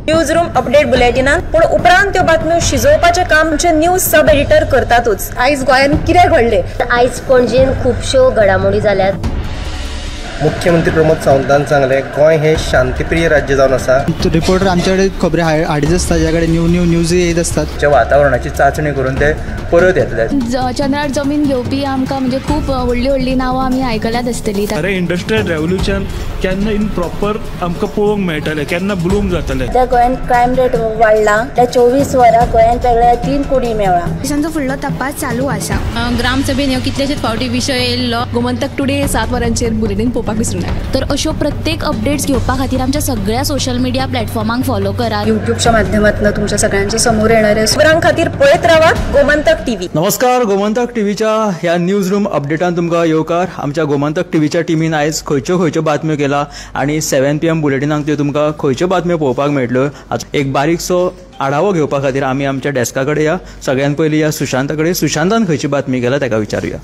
News room update बुलेटिनान पूण उपरांत त्यो बातम्यो शिजोवपाचें काम आमचे न्यूज सब एडिटर करतातूच। आयज गोंयांत कितें घडलें? आयज पणजेन खुबश्यो घडामोडी जाल्यात। मुख्यमंत्री प्रमोद सावंतान सांगले गोंय हे शांतीप्रिय राज्य जावन आसा। रिपोर्टर आमच्याकडे खबरी हाडीत आसता, ज्याकडे न्यूज येत असतात। वातावरणाची चाचणी करून ते परत येतले। चंद्रार जमीन घेवपी आमकां म्हणजे खूब व्हडली नांवां आमी आयकल्यात आसतली। अरे इंडस्ट्रियल रेव्होल्यूशन केन्ना इन प्रॉपर आमकां पळोवंक मेळटलें, केन्ना ब्लूम जातलें। त्या गोंयांत क्रायम रेट वाडला। त्या 24 वरां गोंयांत वेगळ्या 3 कोटी मेळ्ळा। देशांचो फुडलो तपास चालू आसा। ग्रामसभेन ह्यो कितलेशेच फावटी विशय येयल्लो। गोमंतक टुडे 7 वरांचेर बुलेटिन पळोवपाक विसरूं नाका। तर अश्यो प्रत्येक अपडेट्स घेवपा खातीर आमच्या सगळ्या सोशल मिडिया प्लॅटफॉर्मांक फॉलो करा। यूट्यूबच्या माध्यमातून तुमच्या सगळ्यांच्या समोर येणाऱ्या खबरां खातीर पळयत रावा गोमंतक टीव्ही। नमस्कार, गोमंतक टीव्हीच्या ह्या न्यूज रूम अपडेटान तुमकां येवकार। आमच्या गोमंतक टीव्हीच्या टीमीन आयज खंयच्यो बातम्यो केला आणि 7 PM बुलेटिनाक त्यो तुमकां खंयच्यो बातम्यो पळोवपाक मेळटल्यो। एक बारीकसो आढावो घेवपा खातीर आमी आमच्या डेस्का कडेन या। सगळ्यात पयलीं या सुशांता कडेन, सुशांतान खंयची बातमी केला ताका विचारूया।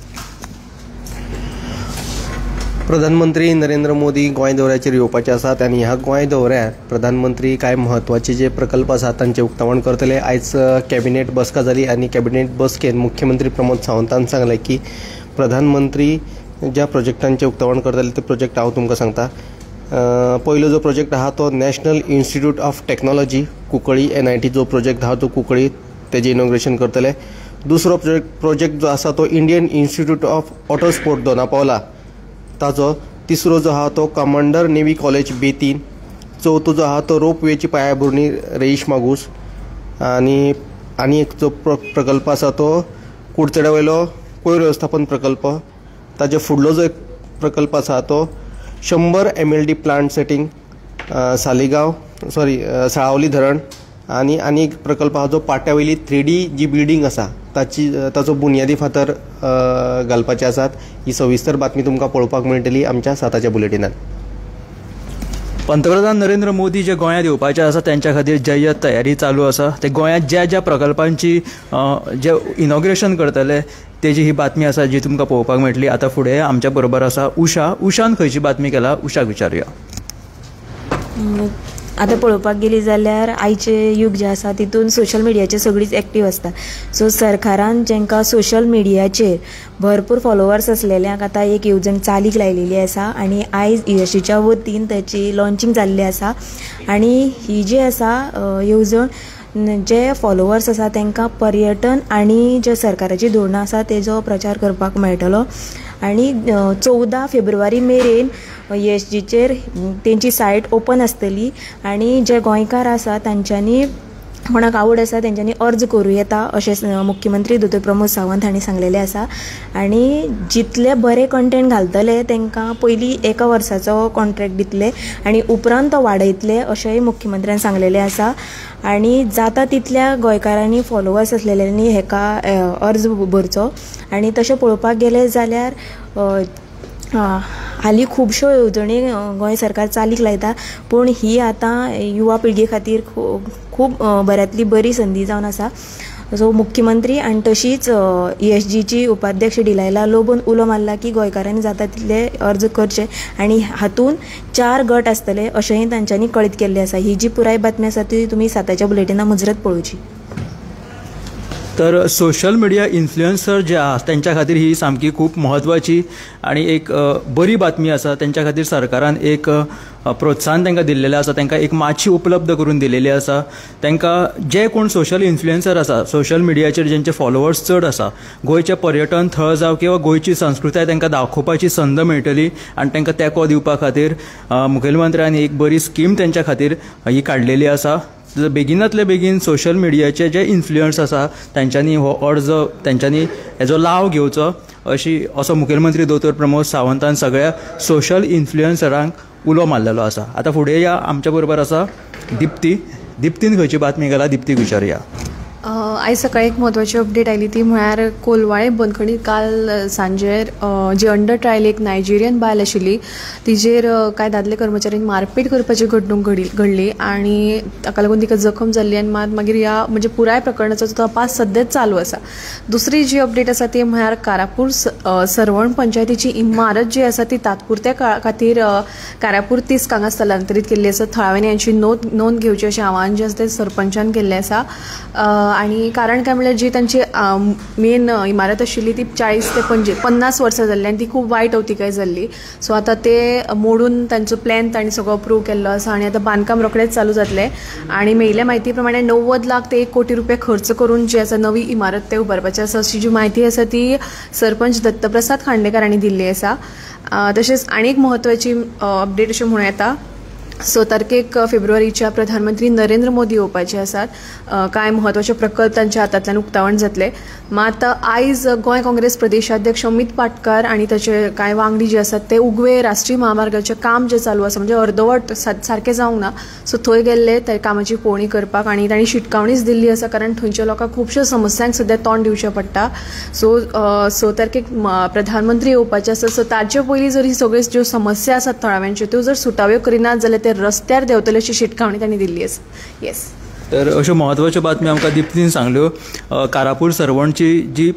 प्रधानमंत्री नरेंद्र मोदी गोंय दौऱ्याचेर येवपाचे आसात आनी ह्या गोंय दौऱ्यार प्रधानमंत्री कांय म्हत्वाचे जे प्रकल्प आसात तांचे उक्तावण करतले। आयज कॅबिनेट बसका जाली आनी कॅबिनेट बसकेन मुख्यमंत्री प्रमोद सावंतान सांगले की प्रधानमंत्री ज्या प्रोजेक्टांचे उक्तावण करतले ते प्रोजेक्ट हांव तुमकां सांगता। पयलो जो प्रोजेक्ट आहा तो National Institute of Technology Kunkolim NIT जो प्रोजेक्ट आहा तो कुंकळी तेजे इनॉग्रेशन करतले। दुसरो प्रोजेक्ट जो आसा तो Indian institute of auto sport Dona Paula ताजो। तिसरो जो आहा तो कमांडर नेवी कॉलेज बेतीन। चवथो जो आहा तो रोपवेची पायाभरणी रेईश मागूस आनी एक जो प्रकल्प आसा तो कुडचड्या वयलो कोयर वेवस्थापन प्रकल्प। ताजे फुडलो जो एक प्रकल्प आसा तो 100 MLD प्लांट सेटिंग साळावली धरण आनी एक प्रकल्प आहा जो पाट्या वयली 3D जी बिल्डींग आसा ताचो बुनयादी फातर घालपाचे आसात। ही सविस्तर बातमी तुमकां पळोवपाक मेळटली आमच्या 7च्या बुलेटिनान। पंतप्रधान नरेंद्र मोदी जे गोंयांत येवपाचे आसा त्यांच्या खातीर जय्यत तयारी चालू आसा। ते गोंयांत ज्या प्रकल्पांची जे इनॉग्रेशन करतले तेजी ही बातमी आसा जी तुमकां पळोवपाक मेळटली। आता फुडें आमच्या बरोबर आसा उषान खंयची बातमी केला उषाक विचारूया। आतां पळोवपाक गेली जाल्यार आयचे युग जे आसा तितून सोशल मिडियाचेर सगळीच एक्टीव आसता। सो सरकारान जेंकां सोशल मिडियाचेर भरपूर फॉलोवर्स असलेल्यांक आतां एक येवजण चालीक लायलेली आसा आनी आयज ESGच्या वतीन ताची लॉन्चिंग जाल्ली आसा। आनी ही जी आसा येवजण जे फॉलोवर्स आसा तांकां पर्यटन आनी जे सरकाराची धोरणां आसा तेजो प्रचार करपाक मेळटलो। आनी 14 फेब्रुवारी मेरेन ESGचेर तेंची सायट ओपन आसतली आनी जे गोंयकार आसा तांच्यांनी कोणाक आवड आसा तेंच्यांनी अर्ज करूं येता अशें मुख्यमंत्री दोतोर प्रमोद सावंत हांणी सांगलेलें आसा। आनी जितले बरे कंटेंट घालतले तांकां पयलीं 1 वर्साचो कॉन्ट्रॅक्ट दितले आनी उपरांत तो वाडयतले अशेंय मुख्यमंत्र्यान सांगलेलें आसा। आनी जाता तितल्या गोंयकारांनी फॉलोवर्स असलेल्यांनी हेका अर्ज भरचो। आनी तशें पळोवपाक गेलें जाल्यार हालीं खुबश्यो येवजणी गोंय सरकार चालीक लायता, पूण ही आतां युवा पिळगे खातीर खूब बऱ्यांतली बरी संदी जावन आसा। सो मुख्यमंत्री आनी तशीच ESGची उपाध्यक्ष डिलायला लोबोन उलो मारला की गोंयकारांनी जाता तितले अर्ज करचे आनी हातून 4 गट आसतले अशेंय तांच्यांनी कळीत केल्लें आसा। ही जी पुराय बातमी आसा ती तुमी 7च्या बुलेटिना मुजरत पळोवची। तर सोशल मिडिया इन्फ्लुएन्सर जे आसा त्यांच्या खातीर ही सामकी खूप महत्वाची आणि एक बरी बातमी आसा। त्यांच्या खातीर सरकारान एक प्रोत्साहन तांकां दिल्लेलें आसा, तांकां एक माची उपलब्ध करून दिलेली आसा। तांकां जे कोण सोशल इन्फ्लुएन्सर आसा, सोशल मिडियाचेर जेंचे फॉलोवर्स चड आसा, गोंयचे पर्यटन थळ जावं किंवा गोंयची संस्कृताय तांकां दाखोवपाची संद मेळटली आनी तांकां तेंको दिवपा खातीर मुखेलमंत्र्यान एक बरी स्कीम तांच्या खातीर ही काडलेली आसा। बेगिनातले बेगीन सोशल मिडियाचे जे इन्फ्लुएन्स आसा तांच्यांनी हो अर्ज तांच्यांनी हेजो लाव घेवचो असो मुखेलमंत्री दोतोर प्रमोद सावंतान सगळ्या सोशल इन्फ्लुएन्सरांक उलो मारलेलो आसा। आता फुडें या आमच्या बरोबर आसा दिप्तीन खंयची बातमी गेला दिप्तीक विचारूया। आयज सकाळी एक म्हत्वाची अपडेट आयली ती म्हळ्यार कोलवाळे बंदखणीत काल सांजेर जी अंडर ट्रायल एक नायजेरियन बायल आशिल्ली तिजेर कांय दादले कर्मचाऱ्यांनी मारपीट करपाची घडणूक घडली आनी ताका लागून तिका जखम जाल्ली आनी मागीर ह्या म्हणजे पुराय प्रकरणाचो तपास सद्याच चालू आसा. दुसरी जी अपडेट आसा ती म्हळ्यार कारापूर सरवण पंचायतीची इमारत जी आसा ती तात्पुरत्या काळा खातीर कारापूर 30 कांगा स्थलांतरीत केल्ली आसा. थळाव्यांनी यांची नोंद घेवची अशें आवाहन जे आसा ते सरपंचान केल्लें आसा. आणि कारण काय म्हणल्यार जी तांची मेन इमारत आशिल्ली ती 40 ते 50 वर्सां जाल्ली आनी ती खूब वायट अवतिकाय जाल्ली. सो आतां ते मोडून तांचो प्लॅन तांणी सगळो अप्रूव केल्लो आसा आनी आतां बांदकाम रोखडेंच चालू जातलें. आनी मेयिल्ल्या म्हायती प्रमाणे 90 लाख ते 1 कोटी रुपया खर्च करून जी आसा नवी इमारत ते उबारपाची आसा अशी जी म्हायती आसा ती सरपंच दत्तप्रसाद खांडेकर हांणी दिल्ली आसा. तशेंच आनी एक म्हत्वाची अपडेट अशें म्हणूं येता. 6 तारखेक फेब्रुवारीच्या प्रधानमंत्री नरेंद्र मोदी येवपाचे आसात. कांय म्हत्वाचे प्रकल्प तांच्या हातांतल्यान उक्तावण जातले. मात आयज गोंय काँग्रेस प्रदेशाध्यक्ष अमित पाटकार आनी ताचे कांय वांगडी जे आसात ते उगवे राष्ट्रीय महामार्गाचें काम जे चालू आसा म्हणजे अर्दवट सारकें जावंक ना. सो थंय गेल्ले त्या कामाची पळोवणी करपाक आनी तांणी शिटकावणीच दिल्ली आसा कारण थंयच्या लोकांक खुबश्यो समस्यांक सद्या तोंड दिवचें पडटा. सो 6 तारखेक प्रधानमंत्री येवपाचे आसा. सो ताचे पयलीं जर ही सगळ्यो ज्यो समस्या आसात थळाव्यांच्यो त्यो जर सुटाव्यो करिनात जाल्यार ते रस्त्यार देंवतले अशी शिटकावणी तांणी दिल्ली आसा. येस. तर अश्यो म्हत्वाच्यो बातम्यो आमकां दिप्तीन सांगल्यो. कारापूर सरवणची जी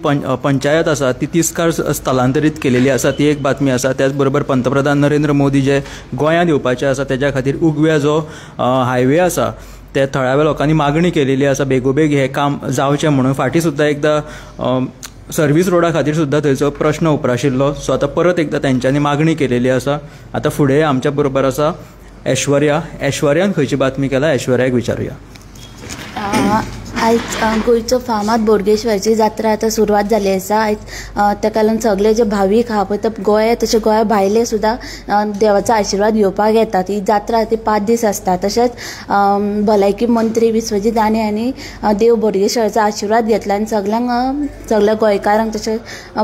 पंचायत आसा ती 30 कार स्थलांतरीत केलेली आसा ती एक बातमी आसा. त्याच बरोबर पंतप्रधान नरेंद्र मोदी जे गोंयांत येवपाचे आसा तेज्या खातीर उगव्या जो हायवे आसा ते थळाव्या लोकांनी मागणी केलेली आसा बेगोबेग हे काम जावचें म्हणून. फाटीं सुद्दां एकदां सर्वीस रोडा खातीर सुद्दां थंयचो प्रश्न उपराशिल्लो. सो आतां परत एकदां तेंच्यांनी मागणी केलेली आसा. आतां फुडें आमच्या बरोबर आसा ऐश्वर्यान खंयची बातमी केला ऐश्वर्याक विचारुया. आयज गोंयचो फामाद बोडगेश्वरची जात्रा आतां सुरवात जाली आसा. आयज ताका लागून सगळे जे भावीक आहा पळय ते गोंया तशें गोंया भायले सुद्दां देवाचो आशिर्वाद घेवपाक येतात. ही जात्रा ती 5 दीस आसता. तशेंच भलायकी मंत्री विश्वजीत राणे हांणी देव बोडगेश्वराचो आशिर्वाद घेतला आनी सगळ्या गोंयकारांक तशें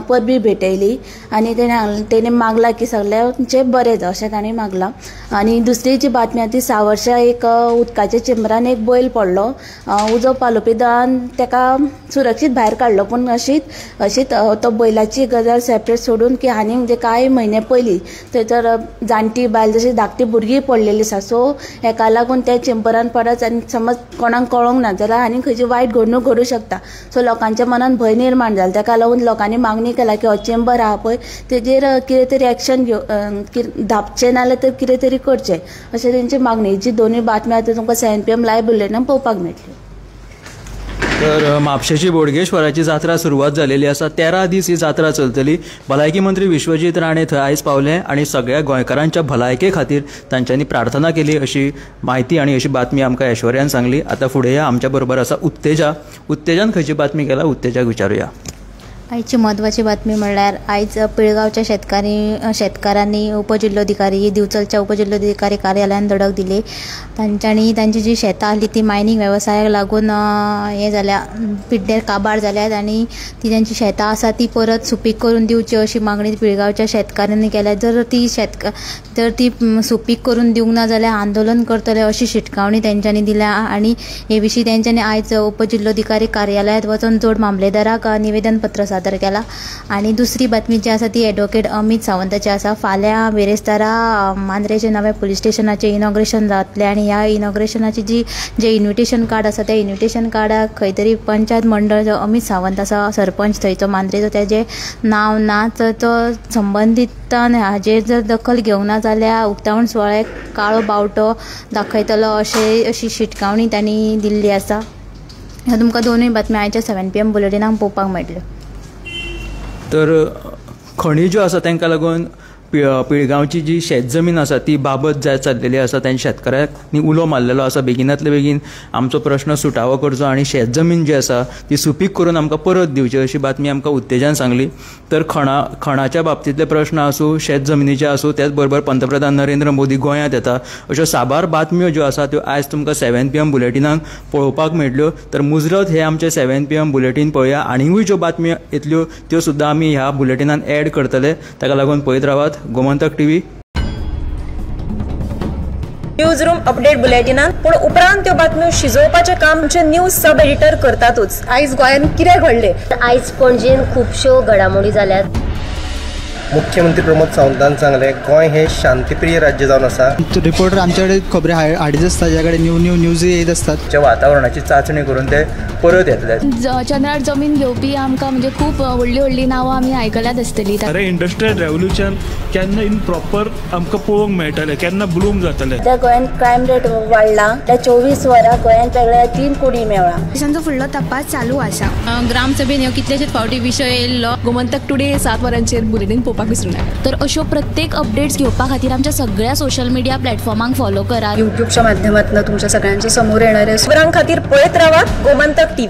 परबी भेटयली आनी तेणे मागला की सगळ्यांचे बरें जावं अशें ताणें मागलां. आनी दुसरी जी बातमी आसा ती सावर्शा एक उदकाच्या चेंबरान एक बैल पडलो. उजो पालोवपी दळान ताका सुरक्षीत भायर काडलो पूण अशीच तो बैलाची गजाल सेपरेट सोडून की आनी म्हणजे कांय म्हयने पयलीं थंयसर जाणटी बायल जशी धाकटी भुरगीं पडलेली आसा. सो हेका लागून ते चेंबरान पडत आनी समज कोणाक कळोंक ना जाल्यार आनी खंयची वायट घडणूक घडूंक शकता. सो लोकांच्या मनान भंय निर्माण जाला. ताका लागून लोकांनी मागणी केला की हो चेंबर आहा पळय तेजेर कितें तरी एक्शन धापचें नाजाल्यार तर कितें तरी करचें अशें तेंची मागणी. जी दोनूय बातम्यो आतां तुमकां 7 PM लायव्ह बुलेटिनान पळोवपाक मेळटल्यो. तर म्हापशेची बोडगेश्वराची जात्रा सुरवात जालेली आसा. 13 दीस ही जात्रा चलतली. भलायकी मंत्री विश्वजीत राणे थंय आयज पावले आनी सगळ्या गोंयकारांच्या भलायके खातीर तांच्यांनी प्रार्थना केली अशी माहिती आनी अशी बातमी आमकां ऐश्वर्यान सांगली. आतां फुडें आमच्या बरोबर आसा उत्तेजान खंयची बातमी केला उत्तेजाक विचारुया. आयची म्हत्वाची बातमी म्हणल्यार आयज पिळगांवच्या शेतकारांनी उपजिल्लोधिकारी दिवचलच्या उपजिल्लोधिकारी कार्यालयान धडक दिली. तांच्यांनी तांची जी शेतां आसली ती मायनींग वेवसायाक लागून हे जाल्या पिड्डेर काबार जाल्यात आनी ती तांची शेतां आसा ती परत सुपीक करून दिवची अशी मागणी पिळगांवच्या शेतकारांनी केल्या. जर ती सुपीक करून दिवंक ना जाल्यार आंदोलन करतले अशी शिटकावणी तेंच्यांनी दिल्या आनी हे विशीं तेंच्यांनी आयज उपजिल्लोधिकारी कार्यालयात वचून जोड मामलेदाराक निवेदन पत्र सादर केला. आनी दुसरी बातमी जी आसा ती एडवोकेट अमित सावंताची आसा. फाल्यां बेरेस्तारा मांद्रेचे नवे पुलीस स्टेशनाचें इनॉग्रेशन जातलें आनी ह्या इनॉग्रेशनाची जे इन्विटेशन कार्ड आसा त्या इन्विटेशन कार्डाक खंय तरी पंचायत मंडळ जो अमित सावंत आसा सरपंच थंयचो मांद्रेचो तेजें नांव ना तर तो संबंदीतान हाजेर जर दखल घेवंक ना जाल्यार उक्तावण सुवाळ्याक काळो बावटो दाखयतलो अशी शिटकावणी तांणी दिल्ली आसा. ह्यो तुमकां दोनूय बातम्यो आयच्या 7 PM बुलेटिनाक पळोवपाक मेळटल्यो. तर खणी ज्यो आसा तांकां लागून पिळगांवची जी शेत जमीन आसा ती बाबत जाय चाललेली आसा. तांच्या शेतकारांनी उलो मारलेलो आसा बेगिनातले बेगीन आमचो प्रश्न सुटावो करचो आनी शेत जमीन जी आसा ती सुपीक करून आमकां परत दिवची अशी बातमी आमकां उत्तेजान सांगली. तर खणाच्या बाबतींतले प्रश्न आसूं शेत जमिनीचे आसूं त्याच बरोबर पंतप्रधान नरेंद्र मोदी गोंयांत येता अश्यो साबार बातम्यो ज्यो आसा त्यो आयज तुमकां 7 PM बुलेटिनाक पळोवपाक मेळटल्यो. तर मुजरत हे आमचे 7 PM बुलेटिन पळोवया. आनीकूय ज्यो बातम्यो येतल्यो त्यो सुद्दां आमी ह्या बुलेटिनान एड करतले. ताका लागून पळयत रावात Gomantak TV. News room update बुलेटिनान पूण उपरांत त्यो बातम्यो शिजोवपाचें काम आमचे न्यूज सब एडिटर करतातूच। आयज गोंयान कितें घडलें? आयज पणजेन खुबश्यो घडामोडी जाल्यात। मुख्यमंत्री प्रमोद सावंतान सांगले गोंय हे शांतीप्रिय राज्य जावन आसा। रिपोर्टर आमच्याकडे खबरी हाडीत असतात, ज्याकडे न्यूज येत असतात। वातावरणाची चाचणी करून ते परत येतले। चंद्रार जमीन घेवपी आमकां म्हणजे खूप व्हडली नांवां आमी आयकल्यात आसतली। अरे इंडस्ट्रियल रेव्होल्युशन केन्ना इन प्रॉपर आमकां पळोवंक मेळटलें, केन्ना ब्लूम जातलें। त्या गोंयान क्रायम रेट वाडला। त्या 24 वरां गोंयान वेगळ्या 3 कुडी मेळ्ळा। देशांचो फुडलो तपास चालू आसा। ग्रामसभेन ह्यो कितलेशेच फावटी विशय येयल्लो। गोमंतक टुडे 7 वरांचेर बुलेटिन पळोवपाक विसरूं नाका। तर अश्यो प्रत्येक अपडेट्स घेवपा खातीर आमच्या सगळ्या सोशल मीडिया प्लॅटफॉर्मांक फॉलो करा। यूट्यूबच्या माध्यमातून तुमच्या सगळ्यांच्या समोर येणाऱ्या खबरां खातीर पळयत रावात गोमंतक टीव्ही।